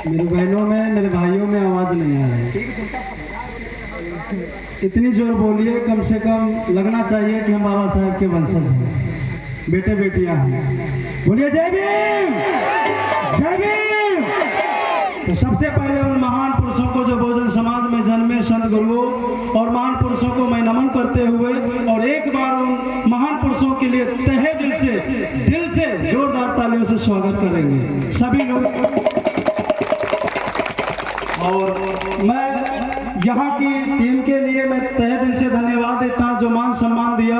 मेरे बहनों में, मेरे भाइयों में आवाज नहीं आ रही। इतनी जोर बोलिए, कम से कम लगना चाहिए कि हम बाबा साहेब के वंशज हैं, बेटे बेटियां हैं। बोलिए जय भीम, जय भीम। तो सबसे पहले उन महान पुरुषों को जो बहुजन समाज में जन्मे, संत गुरुओं और महान पुरुषों को मैं नमन करते हुए और एक बार उन महान पुरुषों के लिए तहे दिल से जोरदार तालियों से स्वागत करेंगे सभी लोग। और मैं यहाँ की टीम के लिए मैं तहे दिल से धन्यवाद देता हूँ जो मान सम्मान दिया।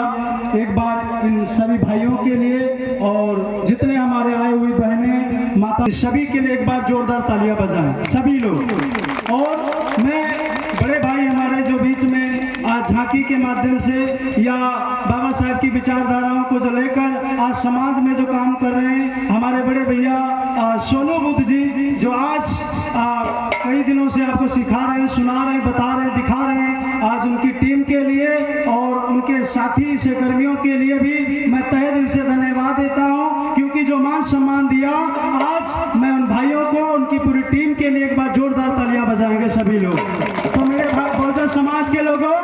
एक बार इन सभी भाइयों के लिए और जितने हमारे आए हुई बहनें, माता, सभी के लिए एक बार जोरदार तालियां बजाएं सभी लोग। और मैं बड़े भाई हमारे जो बीच में आज झांकी के माध्यम से या बाबा साहब की विचारधाराओं को जो लेकर आज समाज में जो काम कर रहे हैं, हमारे बड़े भैया सोनू बुद्ध जी जो आज कई दिनों से आपको सिखा रहे हैं, सुना रहे हैं, बता रहे हैं, दिखा रहे हैं। आज उनकी टीम के लिए और उनके साथी सहकर्मियों के लिए भी मैं तहे दिल से धन्यवाद देता हूं, क्योंकि जो मान सम्मान दिया आज मैं उन भाइयों को, उनकी पूरी टीम के लिए एक बार जोरदार तालियां बजाएंगे सभी लोग। तो मेरे बहुजन समाज के लोगों,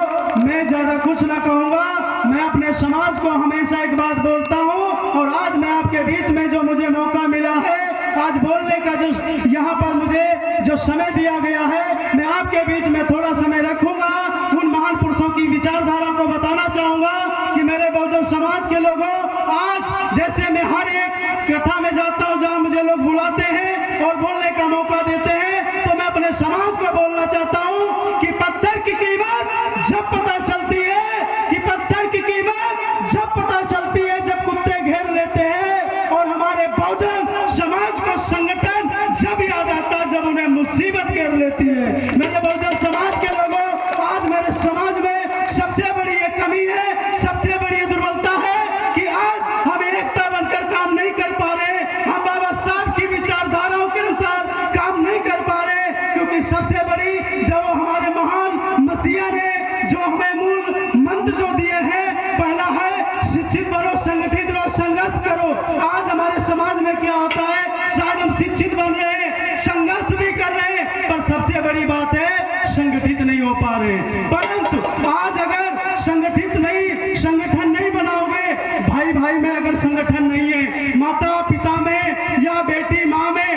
मैं ज्यादा कुछ ना कहूंगा, मैं अपने समाज को हमेशा एक बात बोलता हूं और आज मैं आपके बीच में जो मुझे मौका मिला है आज बोलने का, जो यहाँ पर मुझे जो समय दिया गया है, मैं आपके बीच में थोड़ा समय रखूंगा। उन महान पुरुषों की विचारधारा को बताना चाहूंगा कि मेरे बहुजन समाज के लोगों, आज जैसे मैं हर एक कथा में जाता हूं जहां मुझे लोग बुलाते हैं और बोलने का मौका देते हैं, तो मैं अपने समाज को बोलना चाहता हूं कि पत्थर की कीमत जब पता चलती है, कि पत्थर की कीमत जब पता चलती है जब कुत्ते घेर लेते हैं, और हमारे बहुजन समाज को संगठन जब याद आता है जब उन्हें मुसीबत घेर लेती है। मेरे बहुजन समाज के लोगों, आज मेरे समाज में सबसे बड़ी ये कमी है, सबसे बड़ी ये दुर्बलता है कि आज हम एकता बनकर काम नहीं कर पा रहे, हम बाबा साहब की विचारधाराओं के अनुसार काम नहीं कर पा रहे, क्योंकि सबसे बड़ी जो हमारे महान मसीहा ने जो हमें मूल मंत्र जो दिए हैं, पहला है शिक्षित बनो, संगठित रहो, संघर्ष करो। आज हमारे समाज में क्या होता है, शायद हम शिक्षित बन रहे हैं, संघर्ष भी कर रहे हैं, पर सबसे बड़ी बात है संगठित नहीं हो पा रहे। परंतु आज अगर संगठित नहीं, संगठन नहीं बनाओगे, भाई भाई में अगर संगठन नहीं है, माता पिता में या बेटी माँ में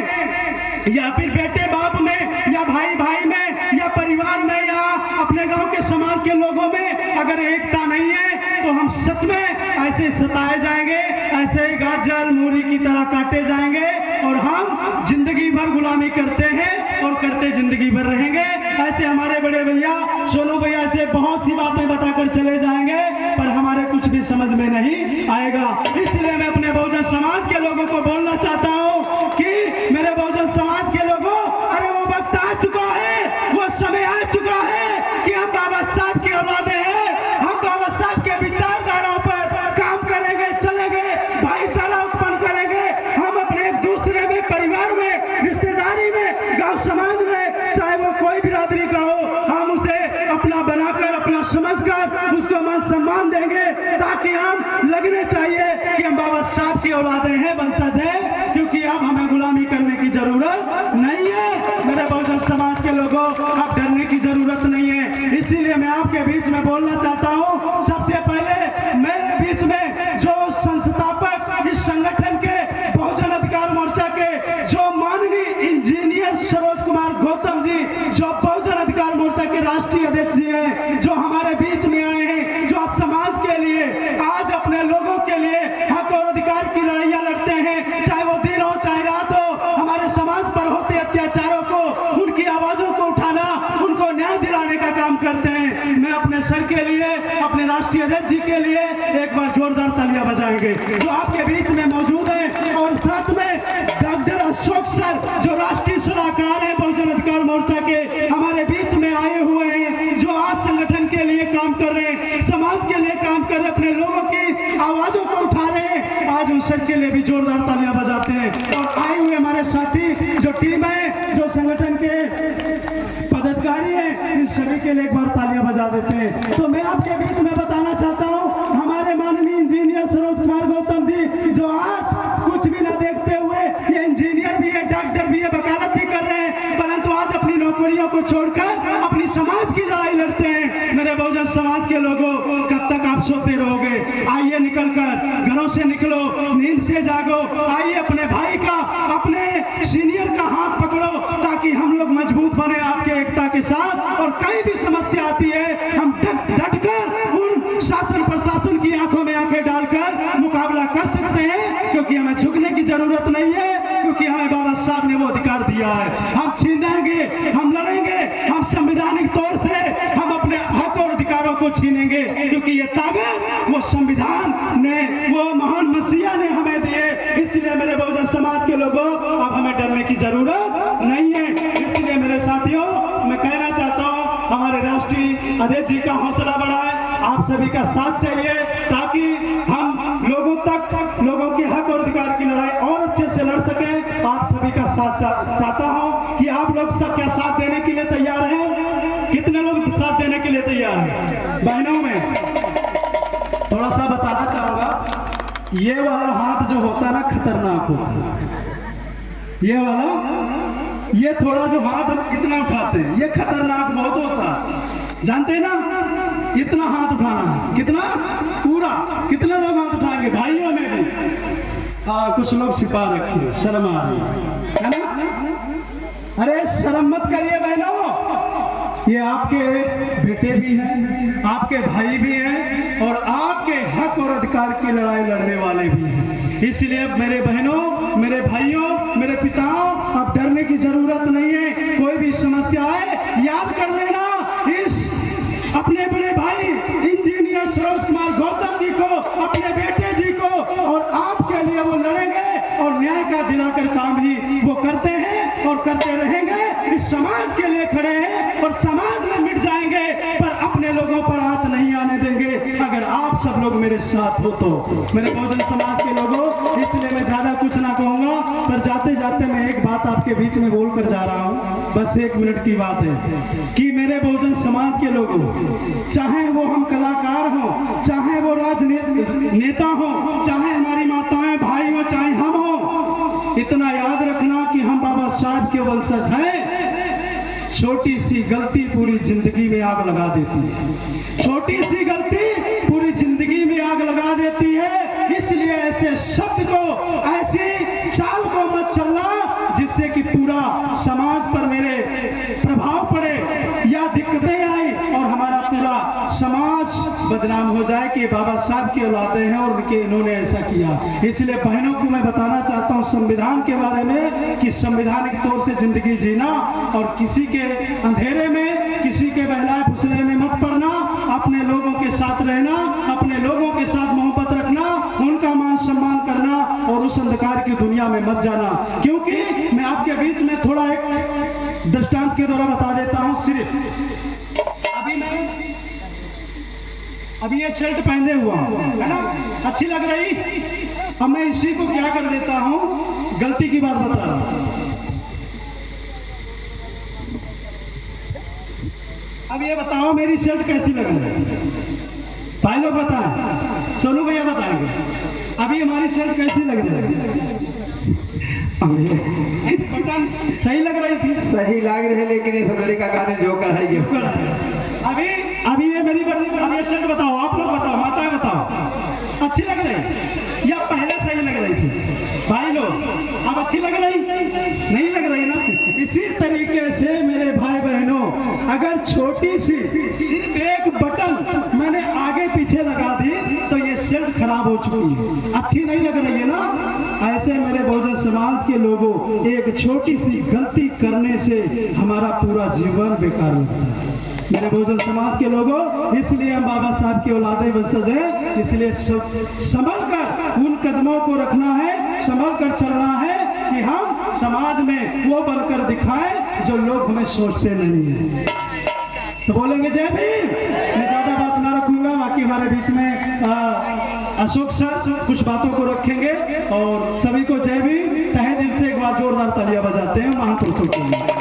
या फिर बेटे बाप में या भाई भाई में या परिवार में या अपने गांव के समाज के लोगों में अगर एकता नहीं है, तो हम सच में ऐसे सताए जाएंगे, ऐसे गाजर मूरी की तरह काटे जाएंगे और हम जिंदगी भर गुलामी करते हैं और करते जिंदगी भर रहेंगे। ऐसे हमारे बड़े भैया सोनू भैया ऐसे बहुत सी बातें बताकर चले जाएंगे, पर हमारे कुछ भी समझ में नहीं आएगा। इसलिए मैं अपने बहुजन समाज के लोगों को बोलना चाहता हूँ कि मेरे बहुजन समाज के लोगों, अरे वो वक्त आ चुका है, वो समय आ चुका है कि हम बाबा साहब की औलादे हैं, हम बाबा साहब के विचारधाराओं पर काम करेंगे, चलेंगे, भाईचारा उत्पन्न करेंगे। हम अपने एक दूसरे में, परिवार में, रिश्तेदारी में, गांव समाज में, चाहे वो कोई बिरादरी का हो, हम उसे अपना बनाकर, अपना समझकर उसको मान सम्मान देंगे, ताकि हम लगने चाहिए कि हम बाबा साहब की औलादे हैं, वंशज हैं, क्योंकि अब हमें गुलामी करने की जरूरत नहीं है। मेरे बहुजन समाज के लोगों, अब डरने की जरूरत नहीं है। इसीलिए मैं आपके बीच में बोलना चाहता हूं, सबसे पहले मेरे बीच में जो संस्थापक इस संगठन के, बहुजन अधिकार मोर्चा के, जो माननीय इंजीनियर सरोज कुमार गौतम जी, जो बहुजन अधिकार मोर्चा के राष्ट्रीय अध्यक्ष जी हैं, जो हमारे बीच में आए हैं, जो आज समाज के लिए, आज अपने लोगों के लिए हक और अधिकार की लड़ाइयां लड़ते हैं, चाहे वो दिन हो चाहे रात हो, हमारे समाज पर होते अत्याचारों को, उनकी आवाजों को उठाना, उनको न्याय दिलाने का काम करते हैं। मैं अपने सर के लिए, अपने राष्ट्रीय अध्यक्ष जी के लिए एक बार जोरदार तालियां बजाएंगे जो आपके बीच में मौजूद है। और साथ में डॉक्टर अशोक सर जो राष्ट्रीय सलाहकार हैं बहुजन अधिकार मोर्चा के, हमारे बीच में आए हुए हैं, जो आज संगठन के लिए काम कर रहे हैं, समाज के लिए काम कर रहे, अपने लोगों की आवाजों को उठा रहे हैं। आज उन सब के लिए भी जोरदार तालियां बजाते हैं। और आए हुए हमारे साथी जो टीम है, जो संगठन के पदाधिकारी हैं, इन सभी के लिए एक बार तालियां बजा देते हैं। तो मैं आपके बीच में बताना चाहता हूं, हमारे माननीय इंजीनियर सरोज कुमार गौतम जी, जो आज कुछ भी ना देखते हुए, ये इंजीनियर भी है, डॉक्टर भी है, वकालत भी कर रहे हैं, को छोड़कर अपनी समाज की लड़ाई लड़ते हैं। मेरे बहुजन समाज के लोगों, कब तक आप सोते रहोगे? आइए निकलकर घरों से निकलो, नींद से जागो, आइए अपने भाई का, अपने सीनियर का हाथ पकड़ो, ताकि हम लोग मजबूत बने आपके एकता के साथ। और कहीं भी समस्या आती है, हम डट कर उन शासन प्रशासन की आंखों में आंखें डालकर मुकाबला कर सकते हैं, क्योंकि हमें झुकने की जरूरत नहीं है, क्योंकि हमें बाबा साहब ने वो अधिकार दिया है। हम छीनेंगे, हम लड़ेंगे, हम संवैधानिक तौर से हम अपने हक और अधिकारों को छीनेंगे, क्योंकि ये ताकत वो संविधान ने, वो महान मसीहा ने हमें दिए। इसलिए मेरे बहुजन समाज के लोगों, अब हमें डरने की जरूरत नहीं है। इसलिए मेरे साथियों, मैं कहना चाहता हूँ, हमारे राष्ट्रीय अध्यक्ष जी का हौसला बढ़ाए, आप सभी का साथ चाहिए, ताकि हम लोगों तक, लोगों के हक और अधिकार की लड़ाई और अच्छे से लड़ सकें। आप सभी का साथ चाहता हूं कि आप लोग सब क्या साथ देने के लिए तैयार हैं? कितने लोग साथ देने के लिए तैयार हैं? बहनों में थोड़ा सा बताना चाहूंगा, ये वाला हाथ जो होता है ना, खतरनाक होता है। ये वाला, ये थोड़ा जो हाथ हम इतना उठाते हैं, ये खतरनाक बहुत होता है, जानते हैं ना? इतना हाथ उठाना है, कितना? पूरा। कितने लोग हाथ उठाएंगे? भाइयों में भी कुछ लोग छिपा रखिए, शर्म आ रही है ना? अरे शर्म मत करिए बहनों, ये आपके बेटे भी हैं, आपके भाई भी हैं, और आपके हक और अधिकार की लड़ाई लड़ने वाले भी हैं। इसलिए मेरे बहनों, मेरे भाइयों, मेरे पिताओं, अब डरने की जरूरत नहीं है। कोई भी समस्या है, याद कर लेना इस अपने बड़े भाई इंजीनियर सरोज कुमार गौतम जी को, अपने बेटे जी को, और आपके लिए वो लड़ेंगे और न्याय का दिलाकर काम ही वो करते हैं और करते रहेंगे। इस समाज के लिए खड़े हैं और समाज में मिट जाएंगे, पर अपने लोगों पर आंच नहीं आने देंगे, अगर आप सब लोग मेरे साथ हो तो। मेरे बहुजन समाज के लोगों, इसलिए मैं ज्यादा कुछ ना कहूंगा, पर जाते जाते मैं एक बात आपके बीच में बोलकर जा रहा हूं, बस 1 मिनट की बात है कि मेरे बहुजन समाज के लोगों, चाहे वो हम कलाकार हो, चाहे वो राजनेता हो, चाहे हमारी माताएं भाई हो, चाहे हम हो, इतना याद रखना कि हम बाबा साहब के वंशज हैं। छोटी सी गलती पूरी जिंदगी में आग लगा देती है, छोटी सी गलती पूरी जिंदगी में आग लगा देती है। इसलिए ऐसे शब्द को, ऐसी चाल को मत चलना जिससे कि पूरा समाज पर मेरे प्रभाव पड़े या दिक्कतें आई और हमारा पूरा समाज बदनाम हो जाए कि बाबा साहब की औलादे हैं और उनके इन्होंने ऐसा किया। इसलिए बहनों को मैं बताना चाहता हूं संविधान के बारे में कि संवैधानिक तौर से जिंदगी जीना और किसी के अंधेरे में, किसी के बहलाए फुसले में मत पड़ना, अपने लोगों के साथ रहना, अपने लोगों के साथ मोहब्बत रखना, उनका मान सम्मान करना और उस अंधकार की दुनिया में मत जाना। क्योंकि मैं आपके बीच में थोड़ा एक दृष्टांत के द्वारा बता देता हूं। सिर्फ अभी ये शर्ट पहने हुआ है ना, अच्छी लग रही, अब मैं इसी को क्या कर देता हूं, गलती की बात बता रहा हूं। अब ये बताओ मेरी शर्ट कैसी लग रही है? भाई लोग बताएं, सोनू भैया बताएंगे, अभी हमारी शर्ट कैसी लग रही है? सही लग रही थी, सही लग रही है, लेकिन इस लड़का का जो कढ़ाई अभी ये मेरी अब ये शर्ट बताओ, आप लोग बताओ, माताएं बताओ, अच्छी लग रही या पहले सही लग रही थी? भाई लोग अब अच्छी लग रही नहीं लग रही ना? इसी तरीके से मेरे भाई बहनों, अगर छोटी सी सिर्फ एक बटन मैंने आगे पीछे लगा दी तो ये शर्ट खराब हो चुकी है, अच्छी नहीं लग रही है ना? ऐसे मेरे बहुजन समाज के लोगों, एक छोटी सी गलती करने से हमारा पूरा जीवन बेकार होता है। मेरे बहुजन समाज के लोगों, इसलिए हम बाबा साहब की औलादे वंशज हैं, इसलिए संभल कर उन कदमों को रखना है, संभल कर चलना है कि हम समाज में वो बनकर दिखाएं जो लोग हमें सोचते नहीं है। तो बोलेंगे जय भीम। मैं ज्यादा बात ना रखूंगा, बाकी हमारे बीच में अशोक सर कुछ बातों को रखेंगे और सभी को जय भीम। तहे दिल से एक बार जोरदार तालियां बजाते हैं महापुरुषों के लिए।